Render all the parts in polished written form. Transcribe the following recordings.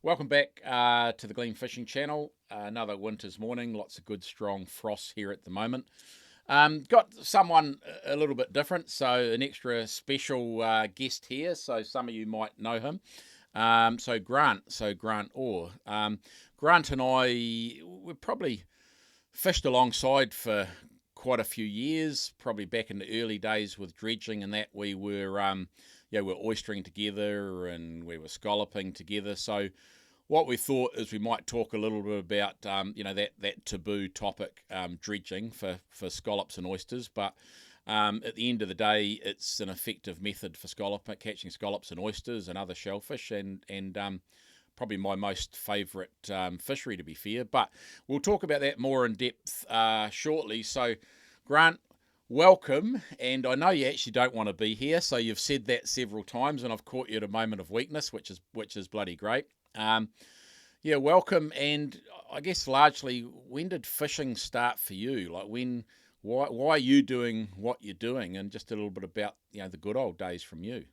Welcome back to the Gleam Fishing Channel. Another winter's morning, lots of good strong frost here at the moment. Got someone a little bit different, so an extra special guest here, so some of you might know him. Grant Orr. Grant and I, we've probably fished alongside for quite a few years, probably back in the early days with dredging and that we were, we're oystering together and we were scalloping together. So what we thought is we might talk a little bit about, that taboo topic, dredging for scallops and oysters. But at the end of the day, it's an effective method for catching scallops and oysters and other shellfish, and probably my most favourite fishery, to be fair. But we'll talk about that more in depth shortly. So, Grant, welcome. And I know you actually don't want to be here, so you've said that several times, and I've caught you at a moment of weakness, which is bloody great. Welcome. And I guess largely, when did fishing start for you? Like why are you doing what you're doing? And just a little bit about the good old days from you.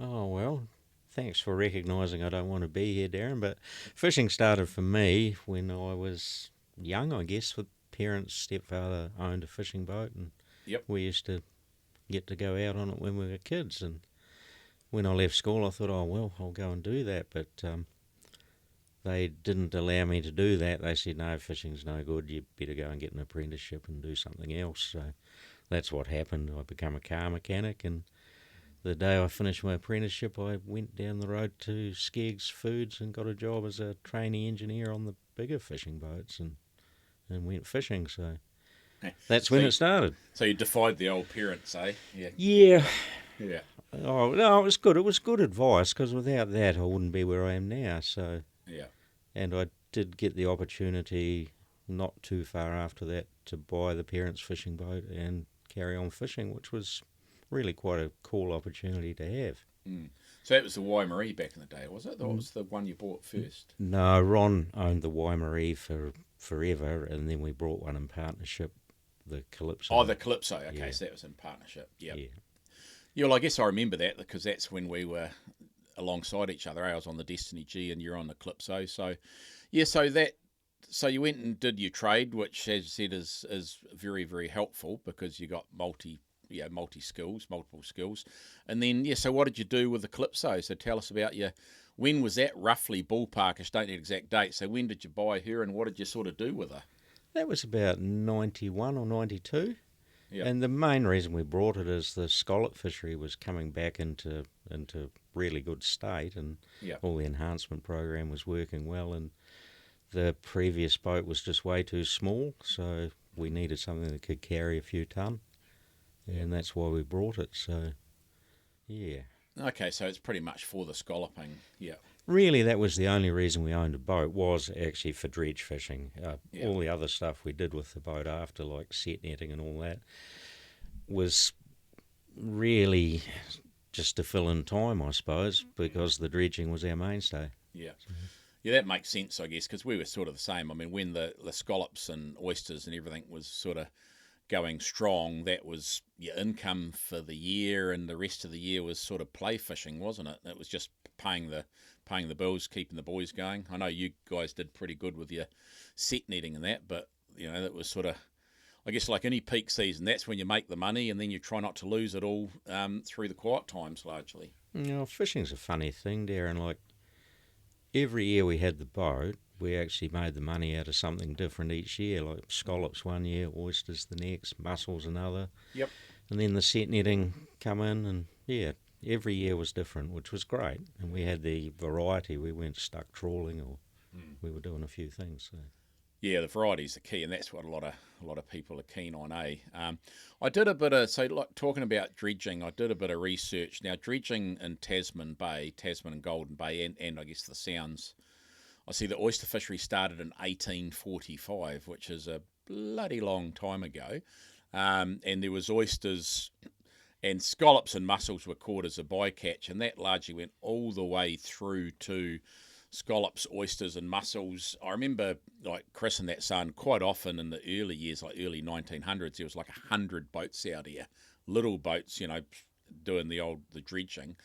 Oh, well, thanks for recognising I don't want to be here, Darren, but fishing started for me when I was young, I guess, with parents. Stepfather owned a fishing boat, and Yep. we used to get to go out on it when we were kids. And when I left school, I thought, oh, well, I'll go and do that, but they didn't allow me to do that. They said, no, fishing's no good, you better go and get an apprenticeship and do something else. So that's what happened. I became a car mechanic, and the day I finished my apprenticeship, I went down the road to Skeggs Foods and got a job as a trainee engineer on the bigger fishing boats and went fishing. So that's when it started. So you defied the old parents, eh? Yeah. Yeah. Yeah. Oh, no, it was good. It was good advice, because without that I wouldn't be where I am now. So, Yeah. and I did get the opportunity not too far after that to buy the parents' fishing boat and carry on fishing, which was really quite a cool opportunity to have. Mm. So that was the Waimarie back in the day, was it? Or was the one you bought first? No, Ron owned the Waimarie for forever, and then we brought one in partnership, the Calypso. Oh, the Calypso. Okay, Yeah. so that was in partnership. Yep. Yeah. Yeah, well, I guess I remember that because that's when we were alongside each other. I was on the Destiny G and you're on the Calypso. So, yeah, so you went and did your trade, which, as you said, is very, very helpful because you got multiple skills. And then, so what did you do with the Calypso? So tell us about when was that roughly ballparkish? Don't need exact date. So when did you buy her and what did you sort of do with her? That was about 91 or 92. Yep. And the main reason we brought it is the scallop fishery was coming back into really good state, and Yep. all the enhancement program was working well, and the previous boat was just way too small, so we needed something that could carry a few tonne, and that's why we brought it. So, yeah. Okay, so it's pretty much for the scalloping. Yeah. Really, that was the only reason we owned a boat, was actually for dredge fishing. Yeah. All the other stuff we did with the boat after, like set netting and all that, was really just to fill in time, I suppose, because the dredging was our mainstay. Yeah. Yeah, that makes sense, I guess, because we were sort of the same. I mean, when the scallops and oysters and everything was sort of going strong, that was your income for the year, and the rest of the year was sort of play fishing, wasn't it? It was just paying the bills, keeping the boys going. I know you guys did pretty good with your set netting and that, but that was sort of, I guess, like any peak season. That's when you make the money, and then you try not to lose it all through the quiet times, largely. Fishing's a funny thing, Darren. Like, every year we had the boat, we actually made the money out of something different each year, like scallops one year, oysters the next, mussels another. Yep. And then the set netting come in, and every year was different, which was great. And we had the variety. We weren't stuck trawling, or we were doing a few things. So. Yeah, the variety's the key, and that's what a lot of people are keen on, eh? I did a bit of, talking about dredging, I did a bit of research. Now, dredging in Tasman Bay, Tasman and Golden Bay, and I guess the Sounds, I see the oyster fishery started in 1845, which is a bloody long time ago. And there was oysters and scallops and mussels were caught as a bycatch, and that largely went all the way through to scallops, oysters and mussels. I remember Chris and that son quite often in the early years, like early 1900s, there was like 100 boats out here, little boats, doing the dredging.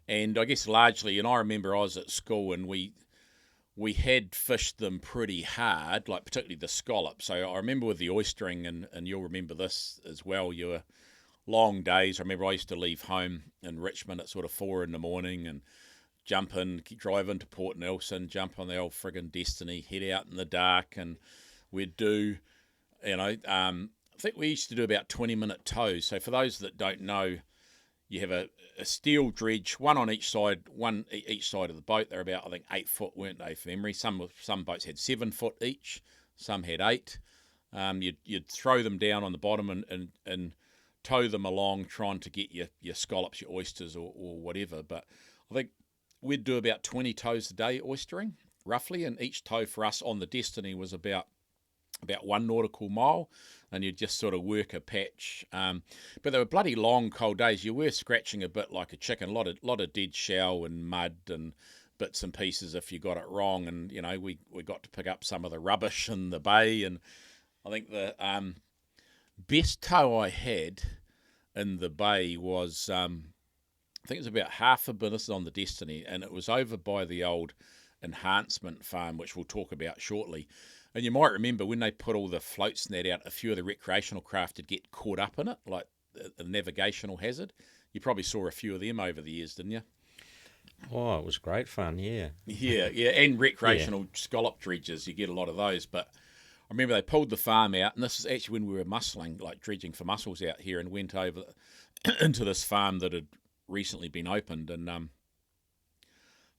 And I guess largely, and I remember I was at school and we had fished them pretty hard, like particularly the scallop. So I remember with the oystering, and you'll remember this as well, you were long days. I remember I used to leave home in Richmond at sort of 4 in the morning and jump in, drive into Port Nelson, jump on the old friggin' Destiny, head out in the dark, and we'd do, I think we used to do about 20-minute tows. So for those that don't know, you have a steel dredge, one on each side of the boat. They're about, I think, 8 foot, weren't they, from memory? Some boats had 7 foot each, some had 8. You'd throw them down on the bottom and tow them along, trying to get your scallops, your oysters, or whatever. But I think we'd do about 20 tows a day oystering, roughly, and each tow for us on the Destiny was about 1 nautical mile, and you'd just sort of work a patch. But they were bloody long, cold days. You were scratching a bit like a chicken, a lot of dead shell and mud and bits and pieces if you got it wrong. And, we got to pick up some of the rubbish in the bay. And I think the best tow I had in the bay was, I think it was about half a bit. This is on the Destiny, and it was over by the old enhancement farm, which we'll talk about shortly. And you might remember when they put all the floats and that out, a few of the recreational craft would get caught up in it, like a navigational hazard. You probably saw a few of them over the years, didn't you? Oh, it was great fun, yeah. Yeah, and recreational scallop dredges, you get a lot of those. But I remember they pulled the farm out, and this is actually when we were mussling, like dredging for mussels out here, and went over into this farm that had recently been opened. And I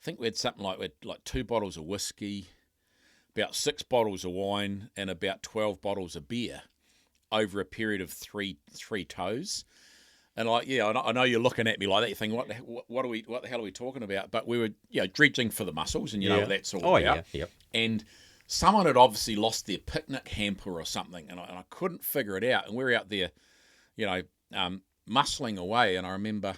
think we had something like 2 bottles of whiskey, about 6 bottles of wine, and about 12 bottles of beer over a period of three tows. And I know you're looking at me like that. You think, what the hell are we talking about? But we were, dredging for the mussels, and you know what that's all about. Yeah, yep. And someone had obviously lost their picnic hamper or something, and I couldn't figure it out. And we were out there, muscling away. And I remember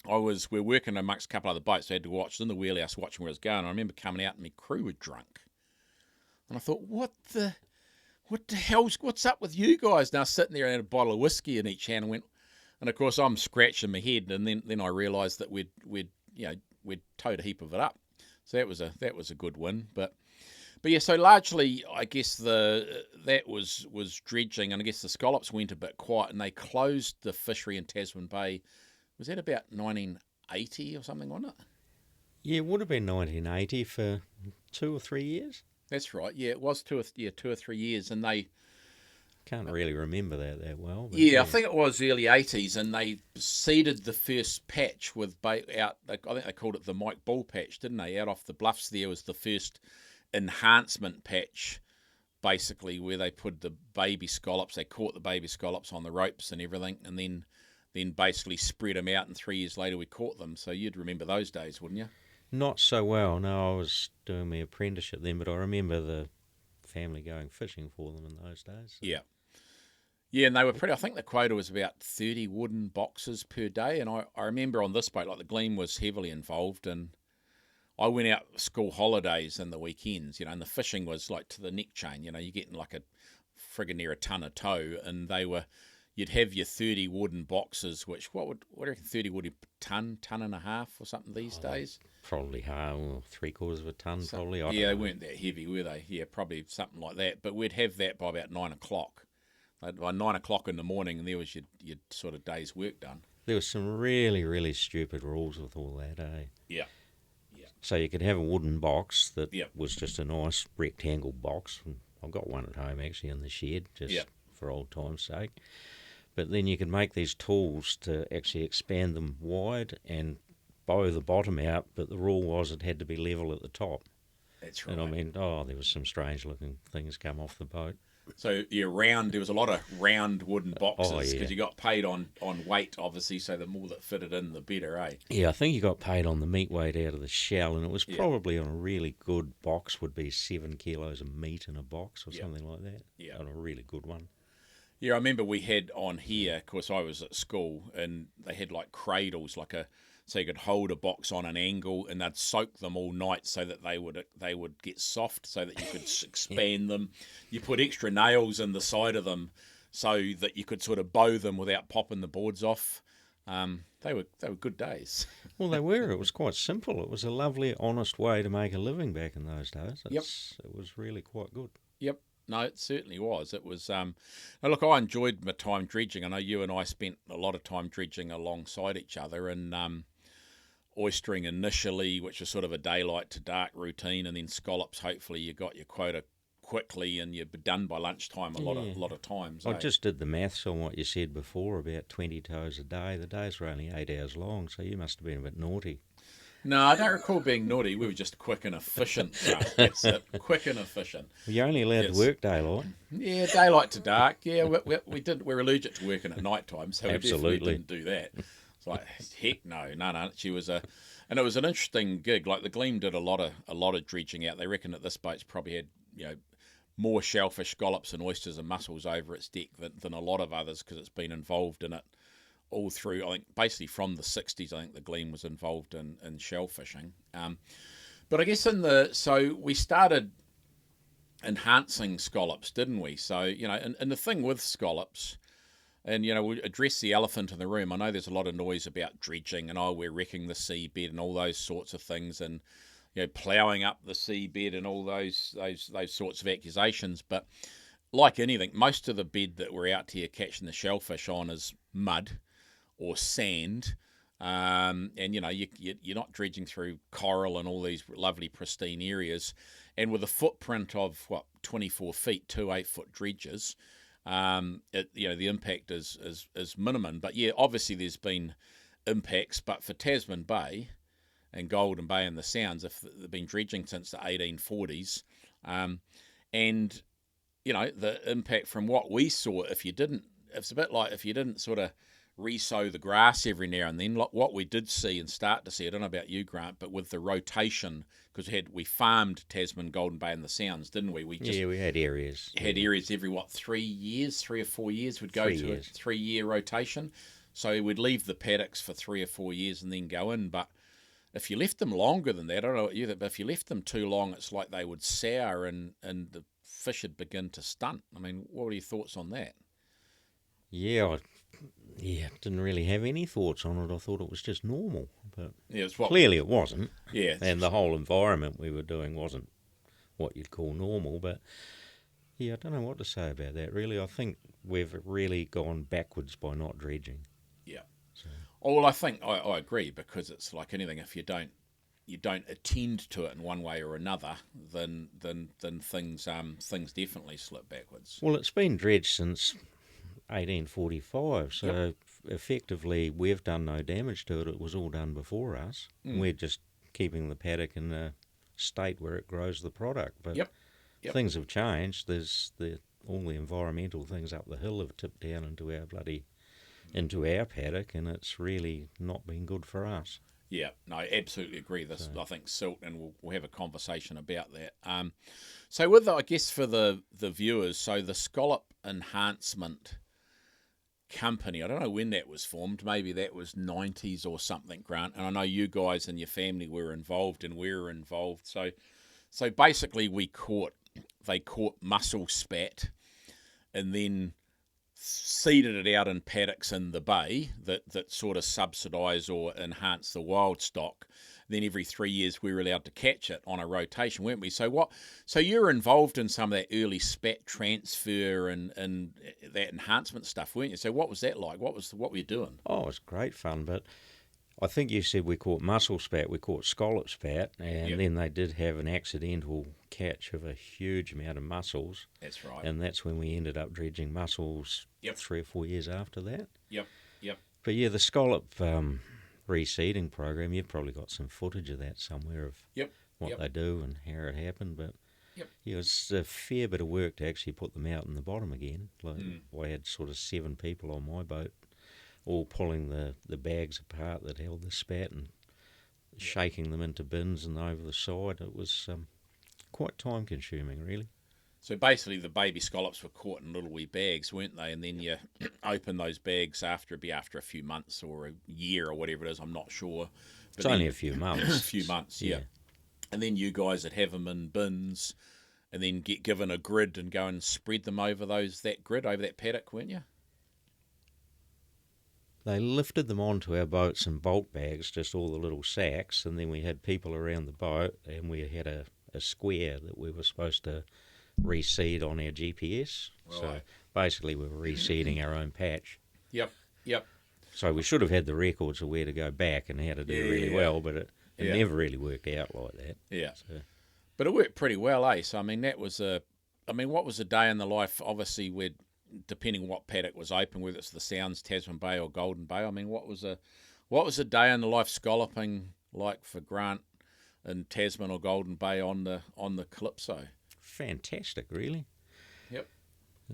we're working amongst a couple of other boats. So I had to watch in the wheelhouse, watching where it was going. I remember coming out, and my crew were drunk. And I thought, what the what's up with you guys? Now sitting there and had a bottle of whiskey in each hand, and of course I'm scratching my head, and then I realised that we'd towed a heap of it up. So that was a good win. But yeah, so largely I guess that was dredging, and I guess the scallops went a bit quiet, and they closed the fishery in Tasman Bay. Was that about 1980 or something, wasn't it? Yeah, it would have been 1980 for 2 or 3 years. That's right. Yeah, it was 2 or 3 years, and they can't really remember that well. But yeah, I think it was early 80s, and they seeded the first patch with out. I think they called it the Mike Bull patch, didn't they? Out off the bluffs there was the first enhancement patch, basically, where they put the baby scallops. They caught the baby scallops on the ropes and everything, and then basically spread them out. And 3 years later, we caught them. So you'd remember those days, wouldn't you? Not so well. No, I was doing my apprenticeship then, but I remember the family going fishing for them in those days. So. Yeah, and they were pretty. I think the quota was about 30 wooden boxes per day, and I remember on this boat, like the Gleam was heavily involved, and I went out school holidays and the weekends, and the fishing was like to the neck chain. You're getting like a friggin' near a ton of tow, and you'd have your 30 wooden boxes, which what do you reckon 30 would be, ton and a half or something these days? Probably 3/4 of a ton, probably. They weren't that heavy, were they? Yeah, probably something like that. But we'd have that by about 9 o'clock. By 9 o'clock in the morning, and there was your sort of day's work done. There was some really, really stupid rules with all that, eh? Yeah. So you could have a wooden box that was just a nice rectangle box. I've got one at home actually in the shed, just for old time's sake. But then you could make these tools to actually expand them wide and bow the bottom out, but the rule was it had to be level at the top. That's right. And I mean, there was some strange looking things come off the boat. So there was a lot of round wooden boxes because you got paid on weight, obviously, so the more that fitted in, the better, eh? Yeah, I think you got paid on the meat weight out of the shell, and it was probably on a really good box would be 7 kilos of meat in a box or something like that. Yeah. On a really good one. Yeah, I remember we had on here, of course I was at school, and they had like cradles, so you could hold a box on an angle, and they'd soak them all night so that they would get soft, so that you could expand them. You put extra nails in the side of them so that you could sort of bow them without popping the boards off. They were good days. Well, they were. It was quite simple. It was a lovely, honest way to make a living back in those days. Yep. It was really quite good. Yep. No, it certainly was. It was. Now look, I enjoyed my time dredging. I know you and I spent a lot of time dredging alongside each other, and oystering initially, which was sort of a daylight to dark routine, and then scallops. Hopefully, you got your quota quickly, and you're done by lunchtime. A lot of times. I just did the maths on what you said before about 20 toes a day. The days were only 8 hours long, so you must have been a bit naughty. No, I don't recall being naughty. We were just quick and efficient. That's it. Quick and efficient. You're only allowed to work daylight. Yeah, daylight to dark. Yeah, we did. We're allergic to working at night time, so Absolutely. we definitely didn't do that. It's like, heck no. She was and it was an interesting gig. Like the Gleam did a lot of dredging out. They reckon that this boat's probably had more shellfish, scallops, and oysters and mussels over its deck than a lot of others, because it's been involved in it all through, I think, basically from the 60s. I think the Gleam was involved in shellfishing. But I guess so we started enhancing scallops, didn't we? So, and the thing with scallops, and, we address the elephant in the room. I know there's a lot of noise about dredging and, we're wrecking the seabed and all those sorts of things, and, ploughing up the seabed and all those sorts of accusations. But like anything, most of the bed that we're out here catching the shellfish on is mud or sand, and you're not dredging through coral and all these lovely pristine areas. And with a footprint of 24 feet, 2 8-foot dredges, the impact is minimum. But yeah, obviously there's been impacts. But for Tasman Bay and Golden Bay and the Sounds, they've been dredging since the 1840s, and the impact from what we saw, it's a bit like if you didn't sort of re-sow the grass every now and then. What we did see and start to see, I don't know about you, Grant, but with the rotation, because we farmed Tasman, Golden Bay and the Sounds, didn't we? We had areas. Had areas every 3 or 4 years. We'd go to a 3-year rotation. So we'd leave the paddocks for 3 or 4 years and then go in. But if you left them longer than that, I don't know what you think, but if you left them too long, it's like they would sour and the fish would begin to stunt. I mean, what are your thoughts on that? Yeah, didn't really have any thoughts on it. I thought it was just normal, but clearly it wasn't. Yeah, and the whole environment we were doing wasn't what you'd call normal. But yeah, I don't know what to say about that. Really, I think we've really gone backwards by not dredging. Yeah. So. Well, I think I agree, because it's like anything. If you don't attend to it in one way or another, then things definitely slip backwards. Well, it's been dredged since 1845, so effectively we've done no damage to it. It was all done before us. We're just keeping the paddock in a state where it grows the product. But things have changed. There's all the environmental things up the hill have tipped down into our paddock, and it's really not been good for us. Yeah, no, I absolutely agree. I think silt, and we'll have a conversation about that. So with I guess for the viewers, so the Scallop Enhancement Company, I don't know when that was formed. Maybe that was 90s or something, Grant. And I know you guys and your family were involved, and we're involved. So basically they caught mussel spat, and then seeded it out in paddocks in the bay that sort of subsidise or enhance the wild stock. Then every 3 years we were allowed to catch it on a rotation, weren't we? So you're involved in some of that early spat transfer and that enhancement stuff, weren't you? So what was that like? What were you doing? Oh, it was great fun, but I think you said we caught mussel spat, we caught scallop spat, and then they did have an accidental catch of a huge amount of mussels. That's right. And that's when we ended up dredging mussels 3 or 4 years after that. Yep. But yeah, the scallop reseeding program, you've probably got some footage of that somewhere of what they do and how it happened. But it was a fair bit of work to actually put them out in the bottom again. I had sort of 7 people on my boat, all pulling the bags apart that held the spat and shaking them into bins and over the side. It was quite time consuming, really. So basically the baby scallops were caught in little wee bags, weren't they? And then you open those bags after a few months or a year or whatever it is, I'm not sure. But it's only a few months. A few months, yeah. And then you guys would have them in bins and then get given a grid and go and spread them over that grid, over that paddock, weren't you? they lifted them onto our boats in bulk bags, just all the little sacks, and then we had people around the boat, and we had a square that we were supposed to reseed on our GPS. Right. So basically we were reseeding our own patch. Yep. So we should have had the records of where to go back and how to do really well, but it never really worked out like that. Yeah. So. But it worked pretty well, eh? So, I mean, what was a day in the life? Obviously, depending what paddock was open, whether it's the Sounds, Tasman Bay or Golden Bay. I mean, what was a day in the life scalloping like for Grant in Tasman or Golden Bay on the Calypso? Fantastic, really. Yep.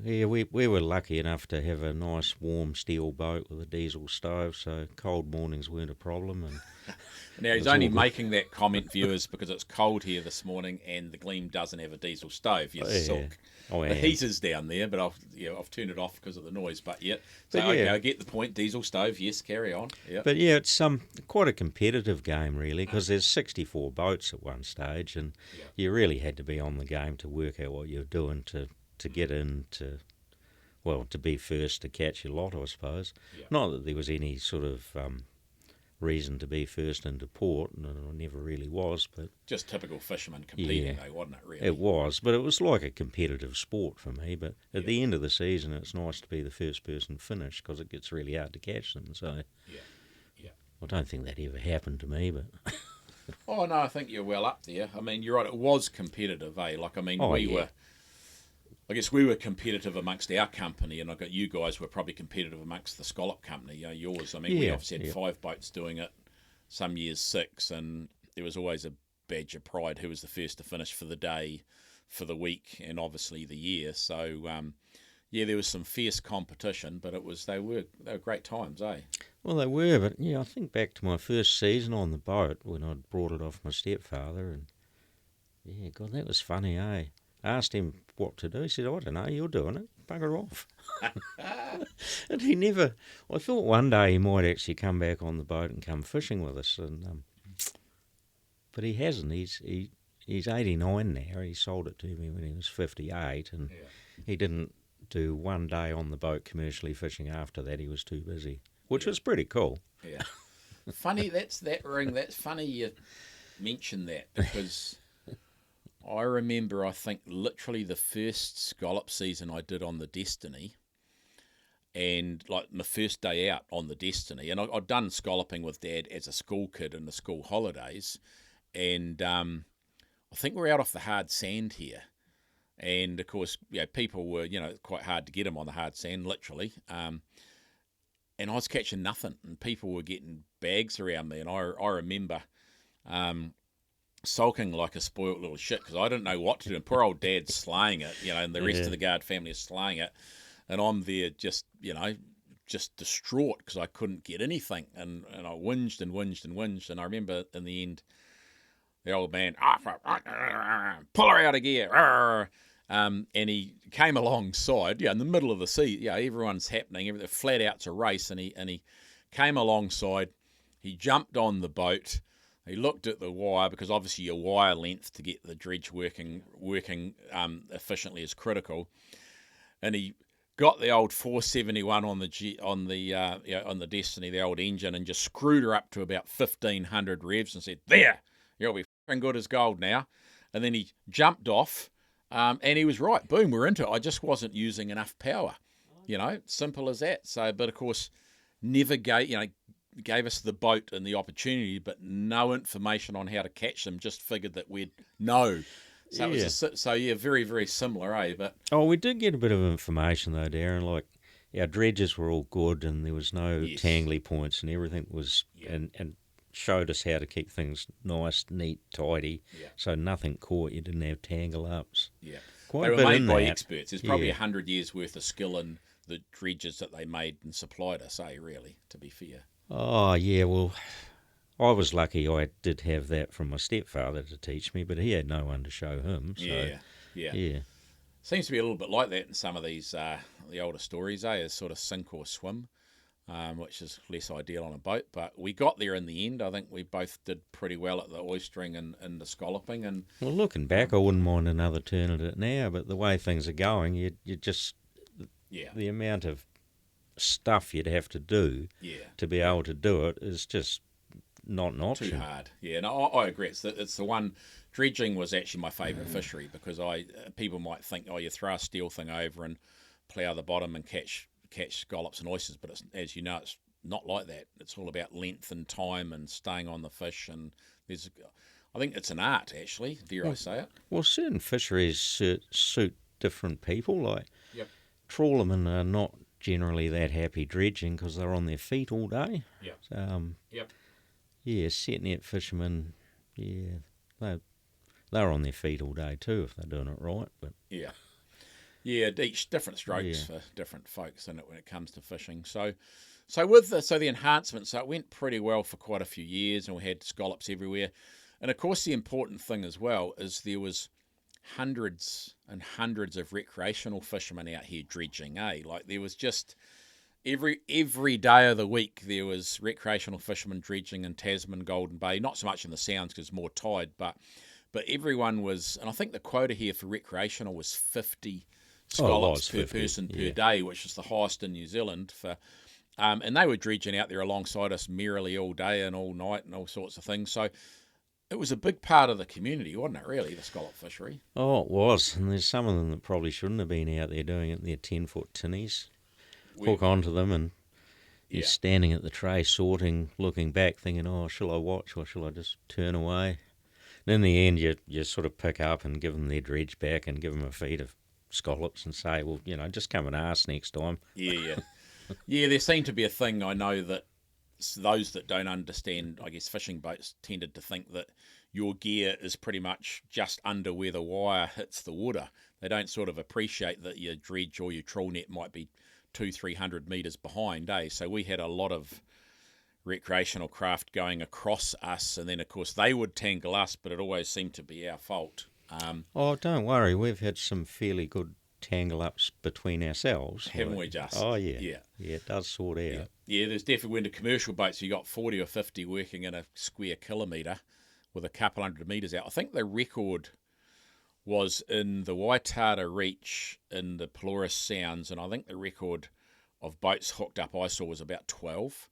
Yeah, we were lucky enough to have a nice warm steel boat with a diesel stove, so cold mornings weren't a problem. And now he's only making that comment, viewers, because it's cold here this morning and the Gleam doesn't have a diesel stove. Yes, Silk. The heater's down there, but I've turned it off because of the noise. But okay, I get the point. Diesel stove, yes, carry on. Yep. But yeah, it's quite a competitive game really, because there's 64 boats at one stage, and you really had to be on the game to work out what you're doing to get in to be first to catch your lot, I suppose. Yeah. Not that there was any sort of reason to be first into port, and it never really was. But just typical fisherman competing, though, wasn't it, really? It was, but it was like a competitive sport for me. But at the end of the season, it's nice to be the first person finished, because it gets really hard to catch them. So I don't think that ever happened to me, but... Oh, no, I think you're well up there. I mean, you're right, it was competitive, eh? Like, I mean, I guess we were competitive amongst our company, and you guys were probably competitive amongst the Scallop company. Yours. I mean, we obviously had 5 boats doing it, some years 6, and there was always a badge of pride who was the first to finish for the day, for the week, and obviously the year. So, there was some fierce competition, but they were great times, eh? Well, they were, but I think back to my first season on the boat when I'd brought it off my stepfather, and God, that was funny, eh? I asked him what to do. He said, I don't know, you're doing it. Bugger off. And he never... I thought one day he might actually come back on the boat and come fishing with us. But he hasn't. He's 89 now. He sold it to me when he was 58. And he didn't do one day on the boat commercially fishing after that. He was too busy, which was pretty cool. Yeah. Funny, that's funny you mentioned that, because... I remember, I think, literally the first scallop season I did on the Destiny, and like my first day out on the Destiny, and I'd done scalloping with Dad as a school kid in the school holidays, and I think we're out off the hard sand here, and of course, people were, quite hard to get them on the hard sand, literally, and I was catching nothing, and people were getting bags around me, and I remember... sulking like a spoilt little shit, because I didn't know what to do. And poor old Dad's slaying it, and the rest of the Guard family is slaying it. And I'm there just distraught because I couldn't get anything. And I whinged and whinged and whinged. And I remember in the end, the old man, pull her out of gear. And he came alongside, in the middle of the sea. Everyone's happening. Everything flat out's a race. And he came alongside. He jumped on the boat. He looked at the wire, because obviously your wire length to get the dredge working efficiently is critical. And he got the old 471 on the Destiny, the old engine, and just screwed her up to about 1,500 revs and said, "There, you'll be fucking good as gold now." And then he jumped off, and he was right. Boom, we're into it. I just wasn't using enough power. Simple as that. So, but of course, never gave us the boat and the opportunity, but no information on how to catch them. Just figured that we'd know. So it was very, very similar, eh? But we did get a bit of information though, Darren. Like our dredges were all good, and there was no tangly points, and everything was and showed us how to keep things nice, neat, tidy, so nothing caught. You didn't have tangle ups. Yeah, they were made by experts. There's probably 100 years worth of skill in the dredges that they made and supplied us, eh? Really, to be fair. Oh, yeah, well, I was lucky I did have that from my stepfather to teach me, but he had no one to show him. So, yeah. Seems to be a little bit like that in some of these, the older stories, as sort of sink or swim, which is less ideal on a boat. But we got there in the end. I think we both did pretty well at the oystering and the scalloping. And well, looking back, I wouldn't mind another turn at it now, but the way things are going, you just... the amount of stuff you'd have to do Yeah. to be able to do it is just not an option. Too hard. Yeah, no, I agree. It's the one. Dredging was actually my favourite fishery because people might think, oh, you throw a steel thing over and plough the bottom and catch scallops and oysters, but as you know, it's not like that. It's all about length and time and staying on the fish, and I think it's an art, actually. Dare I say it? Well, certain fisheries suit different people. Like Yep. trawlermen are not generally that happy dredging because they're on their feet all day. Yep. Yep. Yeah, set net fishermen, yeah, they're on their feet all day too if they're doing it right. But yeah, each different strokes for different folks, isn't it, when it comes to fishing? So with the enhancements, so it went pretty well for quite a few years, and we had scallops everywhere. And of course, the important thing as well is there was hundreds and hundreds of recreational fishermen out here dredging. Like there was just every day of the week there was recreational fishermen dredging in Tasman, Golden Bay. Not so much in the Sounds because it's more tide, but everyone was. And I think the quota here for recreational was 50 scallops per person per day, which is the highest in New Zealand for. And they were dredging out there alongside us merrily all day and all night and all sorts of things. So it was a big part of the community, wasn't it, really, the scallop fishery? Oh, it was. And there's some of them that probably shouldn't have been out there doing it in their 10-foot tinnies. Hook onto them and you're standing at the tray sorting, looking back, thinking, oh, shall I watch or shall I just turn away? And in the end, you sort of pick up and give them their dredge back and give them a feed of scallops and say, well, just come and ask next time. Yeah. Yeah, there seemed to be a thing, I know, that those that don't understand, I guess, fishing boats tended to think that your gear is pretty much just under where the wire hits the water. They don't sort of appreciate that your dredge or your trawl net might be 200-300 metres behind, So we had a lot of recreational craft going across us, and then, of course, they would tangle us, but it always seemed to be our fault. Oh, don't worry. We've had some fairly good tangle-ups between ourselves. Haven't we just? Oh, yeah. Yeah, it does sort out. Yeah, there's definitely when the commercial boats, you got 40 or 50 working in a square kilometre with a couple hundred metres out. I think the record was in the Waitara Reach in the Pelorus Sounds, and I think the record of boats hooked up I saw was about 12.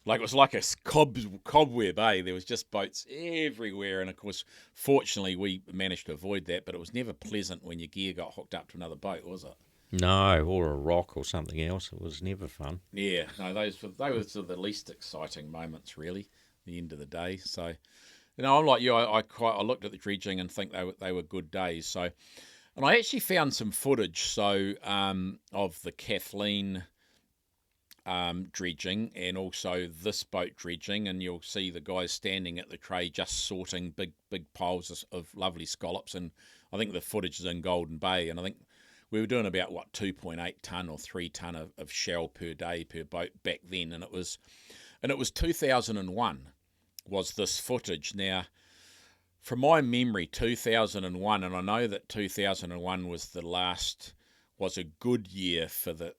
Like, it was like a cobweb, There was just boats everywhere, and of course, fortunately, we managed to avoid that, but it was never pleasant when your gear got hooked up to another boat, was it? No, or a rock or something else. It was never fun. Yeah, no, they were sort of the least exciting moments, really, at the end of the day. So, I'm like you. I looked at the dredging and think they were good days. So, and I actually found some footage of the Kathleen dredging and also this boat dredging, and you'll see the guys standing at the tray just sorting big piles of lovely scallops. And I think the footage is in Golden Bay, and I think we were doing about 2.8 tonne or 3 tonne of shell per day per boat back then, and it was 2001 was this footage. Now, from my memory, 2001, and I know that 2001 was a good year for the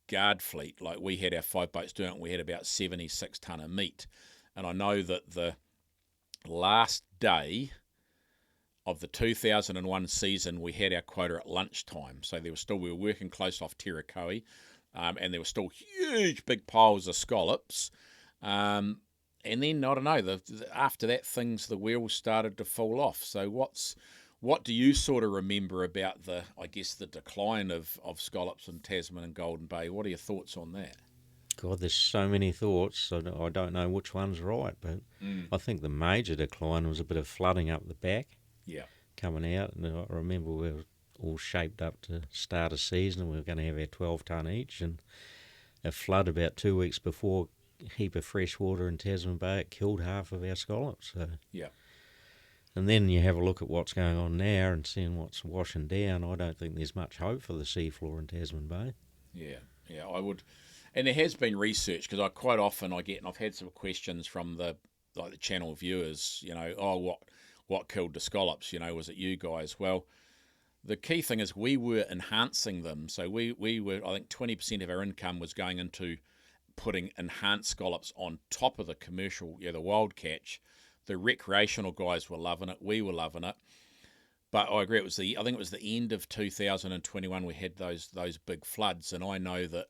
Guard fleet. Like, we had our 5 boats doing it, and we had about 76 tonne of meat, and I know that the last day of the 2001 season, we had our quota at lunchtime. So we were working close off Terakoe, and there were still huge big piles of scallops. And then, I don't know, after that, the wheels started to fall off. So what do you sort of remember about the decline of scallops in Tasman and Golden Bay? What are your thoughts on that? God, there's so many thoughts. I don't know which one's right, but I think the major decline was a bit of flooding up the back. Yeah, coming out, and I remember we were all shaped up to start a season, and we were going to have our 12 tonne each, and a flood about 2 weeks before, a heap of fresh water in Tasman Bay, it killed half of our scallops. So. Yeah. And then you have a look at what's going on now and seeing what's washing down. I don't think there's much hope for the seafloor in Tasman Bay. Yeah, I would. And there has been research, because I quite often and I've had some questions from the channel viewers, what killed the scallops, was it you guys? Well, the key thing is we were enhancing them. So we were, I think 20% of our income was going into putting enhanced scallops on top of the commercial, the wild catch. The recreational guys were loving it. We were loving it. But I agree, I think it was the end of 2021 we had those big floods, and I know that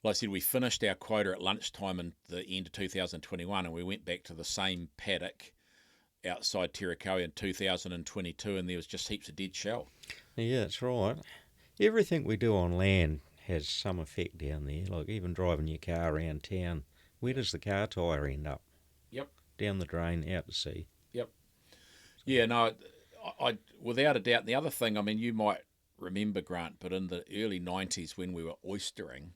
like I said, we finished our quota at lunchtime in the end of 2021, and we went back to the same paddock outside Terracoa in 2022, and there was just heaps of dead shell. Yeah, that's right. Everything we do on land has some effect down there. Like even driving your car around town, where does the car tyre end up? Yep. Down the drain, out to sea. Yep. Yeah, no, I without a doubt. The other thing, I mean, you might remember, Grant, but in the early 90s when we were oystering,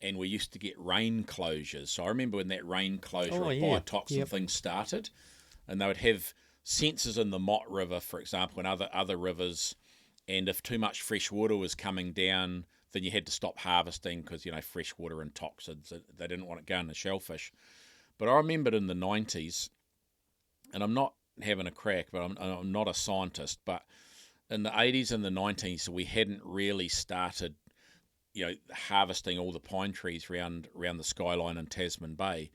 and we used to get rain closures. So I remember when that rain closure of biotoxin thing started, and they would have sensors in the Mott River, for example, and other rivers, and if too much fresh water was coming down, then you had to stop harvesting because, fresh water and toxins, they didn't want it going to shellfish. But I remembered in the 90s, and I'm not having a crack, but I'm not a scientist, but in the 80s and the 90s, we hadn't really started harvesting all the pine trees around the skyline in Tasman Bay.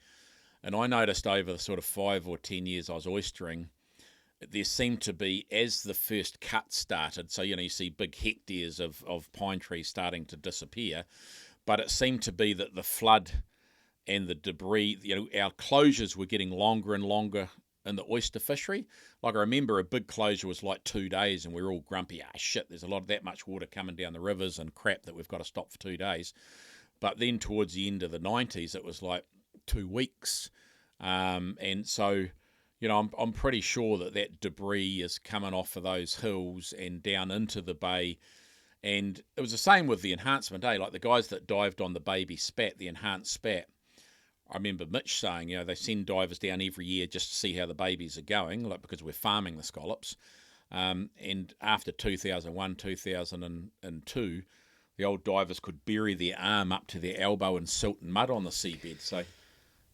And I noticed over the sort of 5 or 10 years I was oystering, there seemed to be, as the first cut started, so you see big hectares of pine trees starting to disappear, but it seemed to be that the flood and the debris, our closures were getting longer and longer in the oyster fishery. Like I remember a big closure was like 2 days, and we were all grumpy. Shit, there's a lot of that much water coming down the rivers and crap that we've got to stop for 2 days. But then towards the end of the 90s, it was like 2 weeks. And so, I'm pretty sure that debris is coming off of those hills and down into the bay. And it was the same with the enhancement, like the guys that dived on the baby spat, the enhanced spat. I remember Mitch saying, they send divers down every year just to see how the babies are going, like because we're farming the scallops. And after 2001, 2002, the old divers could bury their arm up to their elbow in silt and mud on the seabed. So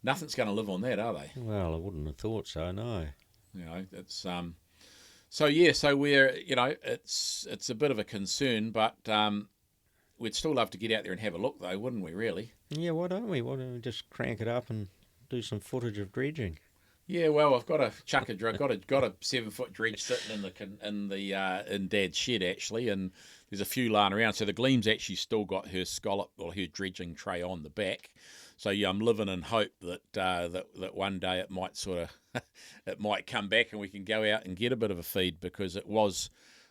nothing's going to live on that, are they? Well, I wouldn't have thought so, no. It's so we're, it's a bit of a concern, but we'd still love to get out there and have a look, though, wouldn't we, really? Yeah, why don't we? Why don't we just crank it up and do some footage of dredging? Yeah, well, I've got a got a 7-foot dredge sitting in Dad's shed actually, and there's a few lying around. So the Gleam's actually still got her scallop or her dredging tray on the back. So yeah, I'm living in hope that that one day it might it might come back and we can go out and get a bit of a feed, because it was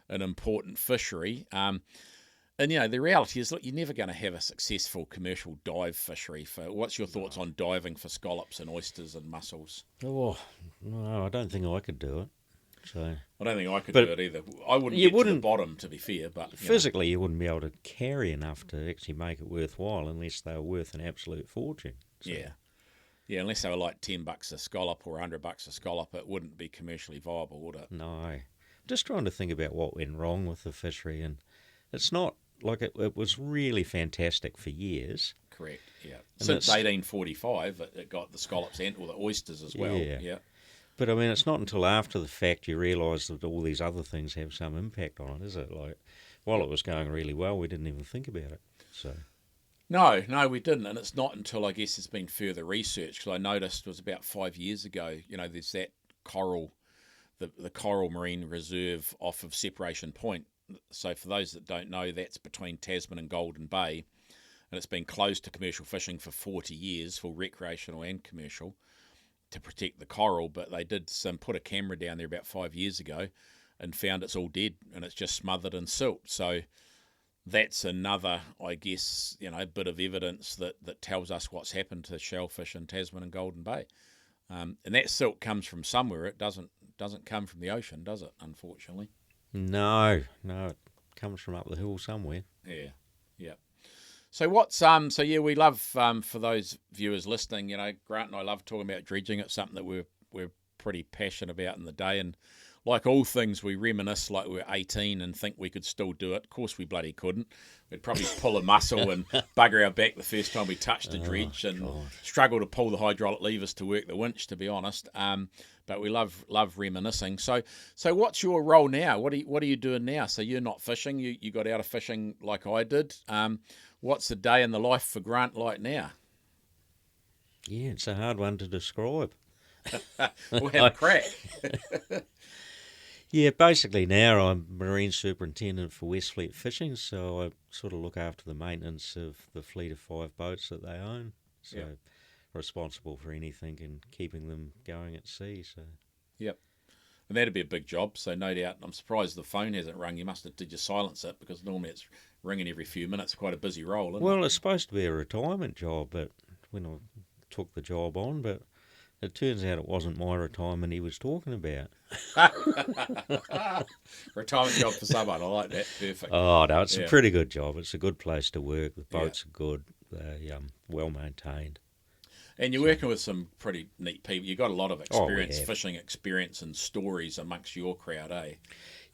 an important fishery. And the reality is, look, you're never going to have a successful commercial dive fishery. What's your thoughts on diving for scallops and oysters and mussels? Oh, no, I don't think I could do it. So I don't think I could do it either. I wouldn't get to the bottom, to be fair. But physically, you wouldn't be able to carry enough to actually make it worthwhile unless they were worth an absolute fortune. So. Yeah, unless they were like $10 a scallop or $100 a scallop, it wouldn't be commercially viable, would it? No. Just trying to think about what went wrong with the fishery, and it's not like it was really fantastic for years. Correct, yeah. Since 1845, it got the scallops and all the oysters as well. Yeah. But I mean, it's not until after the fact you realise that all these other things have some impact on it, is it? Like, while it was going really well, we didn't even think about it. So. No, we didn't, and it's not until, I guess, there's been further research, because I noticed it was about 5 years ago, there's that coral, the Coral Marine Reserve off of Separation Point. So for those that don't know, that's between Tasman and Golden Bay, and it's been closed to commercial fishing for 40 years, for recreational and commercial, to protect the coral. But they did put a camera down there about 5 years ago and found it's all dead, and it's just smothered in silt. So that's another, I guess, bit of evidence that tells us what's happened to shellfish in Tasman and Golden Bay. And that silt comes from somewhere. It doesn't come from the ocean, does it, unfortunately? No, it comes from up the hill somewhere. Yeah. So we love, for those viewers listening, Grant and I love talking about dredging. It's something that we're pretty passionate about in the day, and like all things, we reminisce like we're 18 and think we could still do it. Of course, we bloody couldn't. We'd probably pull a muscle and bugger our back the first time we touched a dredge, and struggle to pull the hydraulic levers to work the winch, to be honest. But we love reminiscing. So what's your role now? What are you doing now? So you're not fishing. You got out of fishing like I did. What's the day in the life for Grant like now? Yeah, it's a hard one to describe. We'll have a crack. Yeah, basically now I'm Marine Superintendent for Westfleet Fishing, so I sort of look after the maintenance of the fleet of 5 boats that they own. So Yep. responsible for anything and keeping them going at sea. So Yep. And that'd be a big job, so no doubt. I'm surprised the phone hasn't rung. Did you silence it? Because normally it's ringing every few minutes. Quite a busy role, isn't well, it? it's supposed to be a retirement job, but when I took the job on, but it turns out it wasn't my retirement he was talking about. Retirement job for someone. I like that. Perfect. Oh, no, it's Yeah. a pretty good job. It's a good place to work. The Yeah. boats are good. They're well maintained. And you're working with some pretty neat people. You've got a lot of experience, have. fishing experience and stories amongst your crowd, eh?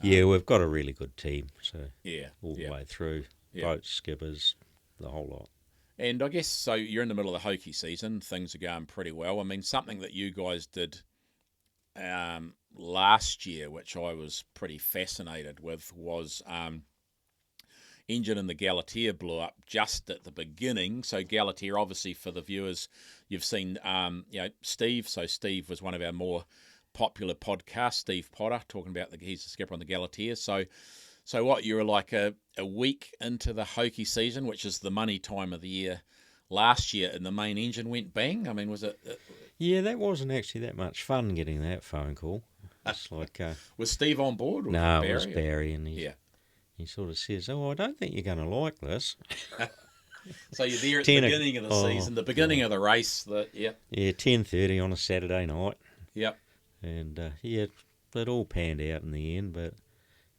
Yeah, we've got a really good team. So Yeah. all the yeah. way through, Yeah. boats, skippers, the whole lot. And I guess, so you're in the middle of the Hokie season. Things are going pretty well. I mean, something that you guys did last year, which I was pretty fascinated with, was engine in the Galatea blew up just at the beginning. So Galatea, obviously, for the viewers, you've seen, Steve. So Steve was one of our more popular podcasts, Steve Potter, talking about he's the skipper on the Galatea. So what, you were like a week into the Hokie season, which is the money time of the year last year, and the main engine went bang? I mean, was it... Yeah, that wasn't actually that much fun getting that phone call. It's like... was Steve on board? Or no, Barry, it was Barry, and he sort of says, "Oh, I don't think you're going to like this." So you're there at the beginning of the season, the beginning of the race. Yeah, 10:30 on a Saturday night. Yep. And, it all panned out in the end, but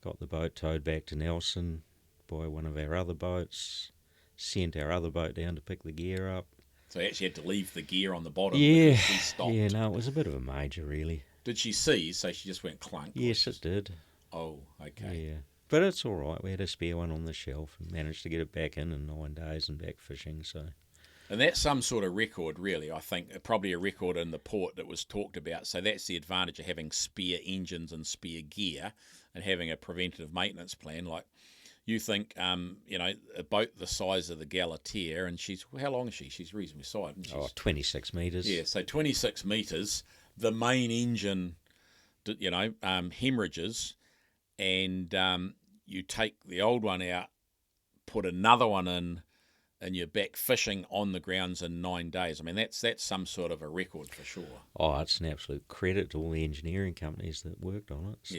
got the boat towed back to Nelson by one of our other boats, sent our other boat down to pick the gear up. So you actually had to leave the gear on the bottom. Yeah, She stopped. yeah, no, it was a bit of a major, really. Did she seize? So she just went clunk? Yes, it did. Oh, okay. Yeah, but it's all right. We had a spare one on the shelf and managed to get it back in 9 days and back fishing, so... And that's some sort of record, really. I think probably a record in the port that was talked about. So that's the advantage of having spare engines and spare gear and having a preventative maintenance plan. Like, you think, a boat the size of the Galatea, and how long is she? She's reasonably sized. 26 metres. Yeah, so 26 metres. The main engine, hemorrhages, and you take the old one out, put another one in, and you're back fishing on the grounds in 9 days. I mean, that's some sort of a record for sure. Oh, it's an absolute credit to all the engineering companies that worked on it. So,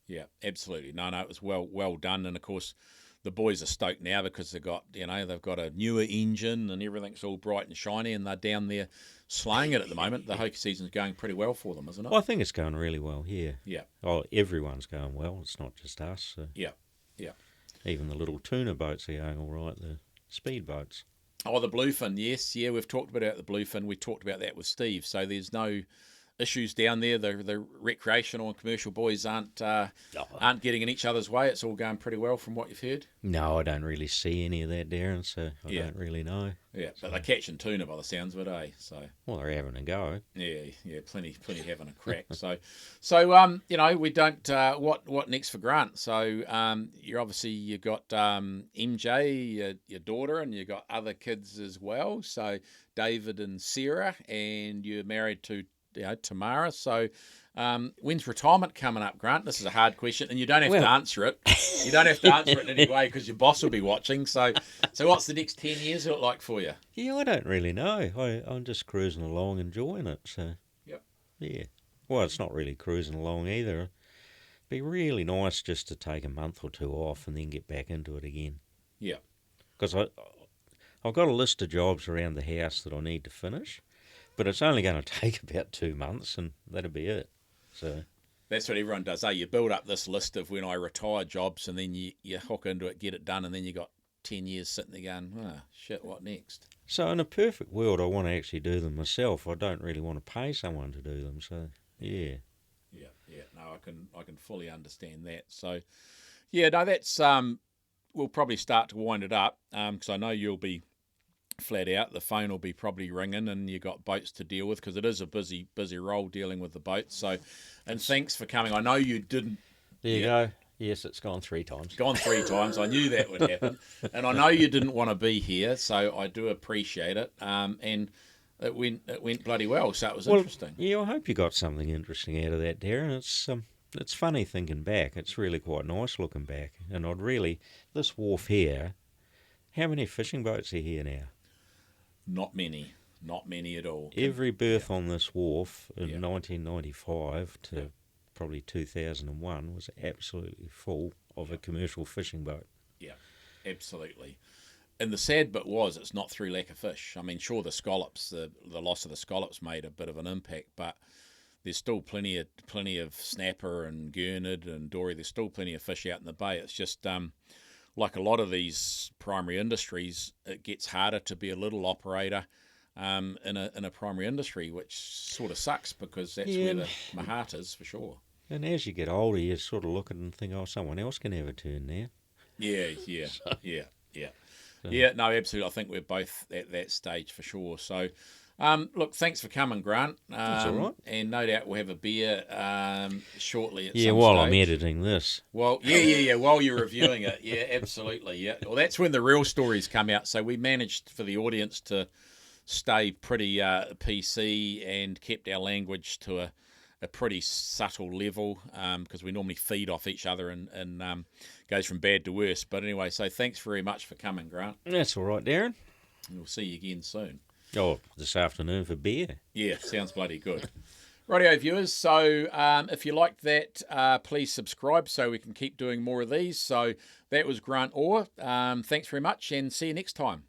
yeah, absolutely. No, it was well done. And of course, the boys are stoked now because they've got a newer engine and everything's all bright and shiny, and they're down there slaying it at the moment. The Hokie season's going pretty well for them, isn't it? Well, I think it's going really well. Yeah. Yeah. Oh, everyone's going well. It's not just us. So. Yeah. Even the little tuna boats are going all right. The speedboats. Oh, the bluefin, yes. Yeah, we've talked about the bluefin. We talked about that with Steve. So there's no issues down there. The recreational and commercial boys aren't getting in each other's way. It's all going pretty well from what you've heard. No, I don't really see any of that, Darren, so I don't really know. Yeah, but they're catching tuna by the sounds of it, eh? So well, they're having a go. Yeah, plenty having a crack. So we don't. What next for Grant? So you got MJ, your daughter, and you got other kids as well. So David and Sarah, and you're married to Tamara. So when's retirement coming up, Grant? This is a hard question, and you don't have to answer it. You don't have to answer it in any way because your boss will be watching. So what's the next 10 years look like for you? Yeah, I don't really know. I'm just cruising along, enjoying it. So yep. Yeah. Well, it's not really cruising along either. It'd be really nice just to take a month or two off and then get back into it again. Yeah. Because I've got a list of jobs around the house that I need to finish. But it's only going to take about 2 months, and that'll be it. So that's what everyone does. You build up this list of when I retire jobs, and then you hook into it, get it done, and then you got 10 years sitting there going, oh, shit, what next? So in a perfect world, I want to actually do them myself. I don't really want to pay someone to do them. So yeah. No, I can fully understand that. So that's we'll probably start to wind it up because I know you'll be flat out. The phone will be probably ringing, and you got boats to deal with because it is a busy role dealing with the boats. So, and thanks for coming. I know you didn't. There you go. Yes, it's gone 3 times. Gone 3 times. I knew that would happen, and I know you didn't want to be here, so I do appreciate it. And it went bloody well. So it was interesting. Yeah, I hope you got something interesting out of that, Darren. It's It's funny thinking back. It's really quite nice looking back. And this wharf here, how many fishing boats are here now? Not many at all. Every berth on this wharf in 1995 to probably 2001 was absolutely full of a commercial fishing boat. Yeah, absolutely. And the sad bit was it's not through lack of fish. I mean, sure, the scallops, the loss of the scallops made a bit of an impact, but there's still plenty of snapper and gurnard and dory. There's still plenty of fish out in the bay. It's just like a lot of these primary industries, it gets harder to be a little operator in a primary industry, which sort of sucks because that's where the heart is for sure. And as you get older, you sort of look at it and think, oh, someone else can have a turn there. Yeah. Yeah, no, absolutely. I think we're both at that stage for sure. So, look, thanks for coming, Grant. That's all right. And no doubt we'll have a beer shortly at some while stage. I'm editing this. Well, yeah, while you're reviewing it. Yeah, absolutely, yeah. Well, that's when the real stories come out. So we managed for the audience to stay pretty PC and kept our language to a pretty subtle level because we normally feed off each other and goes from bad to worse. But anyway, so thanks very much for coming, Grant. That's all right, Darren. And we'll see you again soon. Oh, this afternoon for beer. Yeah, sounds bloody good. Rightio, viewers. So if you liked that, please subscribe so we can keep doing more of these. So that was Grant Orr. Thanks very much and see you next time.